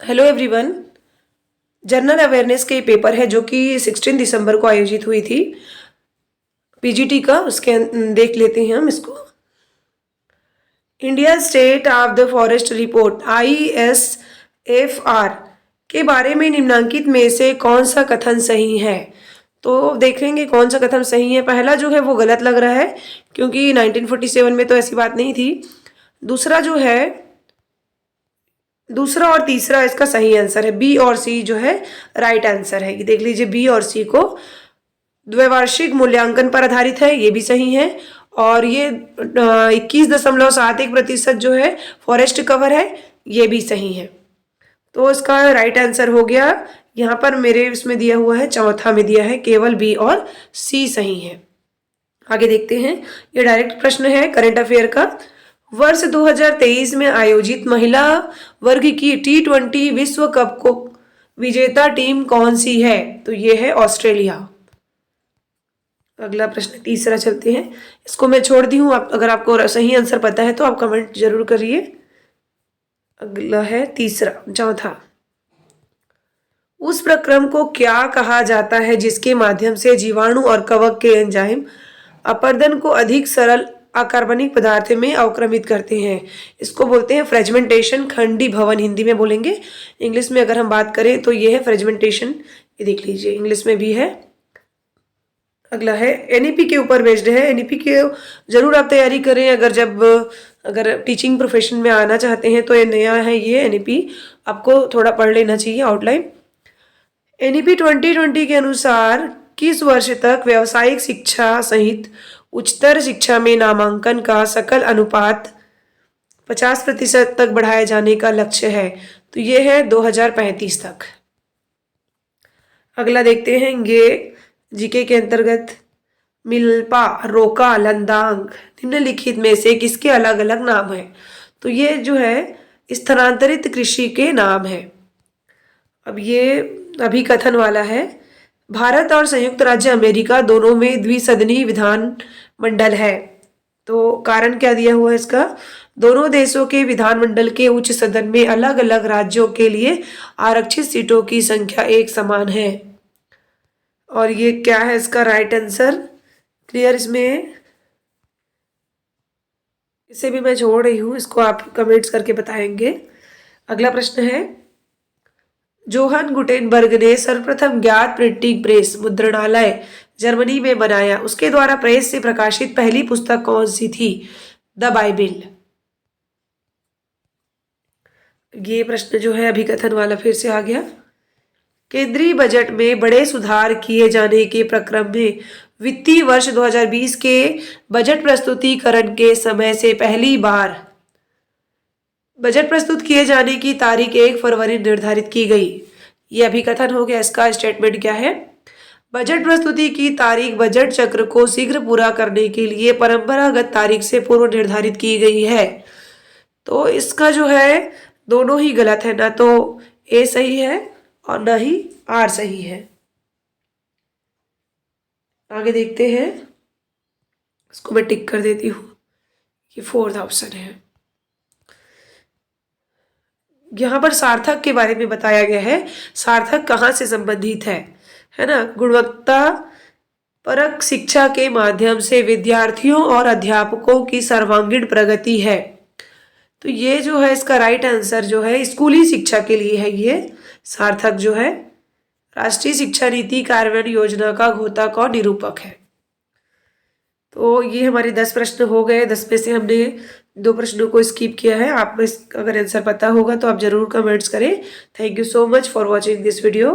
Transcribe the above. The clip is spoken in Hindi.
Hello everyone. जनरल अवेयरनेस के पेपर है जो कि 16 दिसंबर को आयोजित हुई थी पीजीटी का। उसके देख लेते हैं हम इसको। India state of the forest report ISFR के बारे में निम्नलिखित में से कौन सा कथन सही है। तो देखेंगे कौन सा कथन सही है। पहला जो है वो गलत लग रहा है क्योंकि 1947 में तो ऐसी बात नहीं थी। दूसरा और तीसरा इसका सही आंसर है। बी और सी जो है राइट आंसर है। ये देख लीजिए, बी और सी को द्वैवार्षिक मूल्यांकन पर आधारित है, ये भी सही है। और ये 21.71% जो है फॉरेस्ट कवर है, ये भी सही है। तो इसका राइट आंसर हो गया। यहाँ पर मेरे इसमें दिया हुआ है, चौथा में दिया है, केवल बी और सी सही है। आगे देखते हैं। ये डायरेक्ट प्रश्न है करंट अफेयर का। वर्ष 2023 में आयोजित महिला वर्ग की T20 विश्व कप को विजेता टीम कौन सी है। तो ये है ऑस्ट्रेलिया। अगला प्रश्न तीसरा चलते हैं। इसको मैं छोड़ दी हूँ, अगर आपको सही आंसर पता है तो आप कमेंट जरूर करिए। अगला है चौथा। उस प्रक्रम को क्या कहा जाता है जिसके माध्यम से जीवाणु और कवक के एंजाइम अपर्दन को अधिक सरल अकार्बनिक पदार्थ में अवक्रमित करते हैं। इसको बोलते हैं फ्रेगमेंटेशन, खंडी भवन हिंदी में बोलेंगे। इंग्लिश में अगर हम बात करें तो ये है फ्रेगमेंटेशन। ये देख लीजिए, इंग्लिश में भी है। अगला है NEP के ऊपर बेस्ड है। NEP के जरूर आप तैयारी करें अगर टीचिंग प्रोफेशन में आना चाहते हैं तो ये नया है। ये NEP आपको थोड़ा पढ़ लेना चाहिए आउटलाइन। NEP 2020 के अनुसार किस वर्ष तक व्यावसायिक शिक्षा सहित उच्चतर शिक्षा में नामांकन का सकल अनुपात 50% तक बढ़ाए जाने का लक्ष्य है। तो ये है 2035 तक। अगला देखते हैं। ये जीके के अंतर्गत मिल्पा, रोका, लंदांग निम्नलिखित में से किसके अलग अलग नाम है। तो ये जो है स्थानांतरित कृषि के नाम है। अब ये अभिकथन वाला है। भारत और संयुक्त राज्य अमेरिका दोनों में द्विसदनीय विधान मंडल है। तो कारण क्या दिया हुआ है इसका। दोनों देशों के विधानमंडल के उच्च सदन में अलग अलग राज्यों के लिए आरक्षित सीटों की संख्या एक समान है। और ये क्या है इसका राइट आंसर। क्लियर इसमें, इसे भी मैं छोड़ रही हूँ, इसको आप कमेंट्स करके बताएंगे। अगला प्रश्न है। जोहन गुटेनबर्ग ने सर्वप्रथम ज्ञात प्रिंटिंग प्रेस मुद्रणालय जर्मनी में बनाया। उसके द्वारा प्रेस से प्रकाशित पहली पुस्तक कौन सी थी। The Bible. ये प्रश्न जो है अभिकथन वाला फिर से आ गया। केंद्रीय बजट में बड़े सुधार किए जाने के प्रक्रम में वित्तीय वर्ष 2020 के बजट प्रस्तुतिकरण के समय से पहली बार बजट प्रस्तुत किए जाने की तारीख 1 फरवरी निर्धारित की गई। यह अभिकथन हो गया। इसका स्टेटमेंट क्या है। बजट प्रस्तुति की तारीख बजट चक्र को शीघ्र पूरा करने के लिए परंपरागत तारीख से पूर्व निर्धारित की गई है। तो इसका जो है दोनों ही गलत है, ना तो ए सही है और ना ही आर सही है। आगे देखते हैं। इसको मैं टिक कर देती हूँ। ये 4th ऑप्शन है। यहाँ पर सार्थक के बारे में बताया गया है। सार्थक कहाँ से संबंधित है ना। गुणवत्ता परक शिक्षा के माध्यम से विद्यार्थियों और अध्यापकों की सर्वांगीण प्रगति है। तो ये जो है इसका राइट आंसर जो है स्कूली शिक्षा के लिए है। ये सार्थक जो है राष्ट्रीय शिक्षा नीति कार्यान्वयन योजना का घोतक और निरूपक है। तो ये हमारे 10 प्रश्न हो गए। 10 में से हमने 2 प्रश्नों को स्किप किया है। आप अगर आंसर पता होगा तो आप जरूर कमेंट्स करें। Thank you so much for watching this video.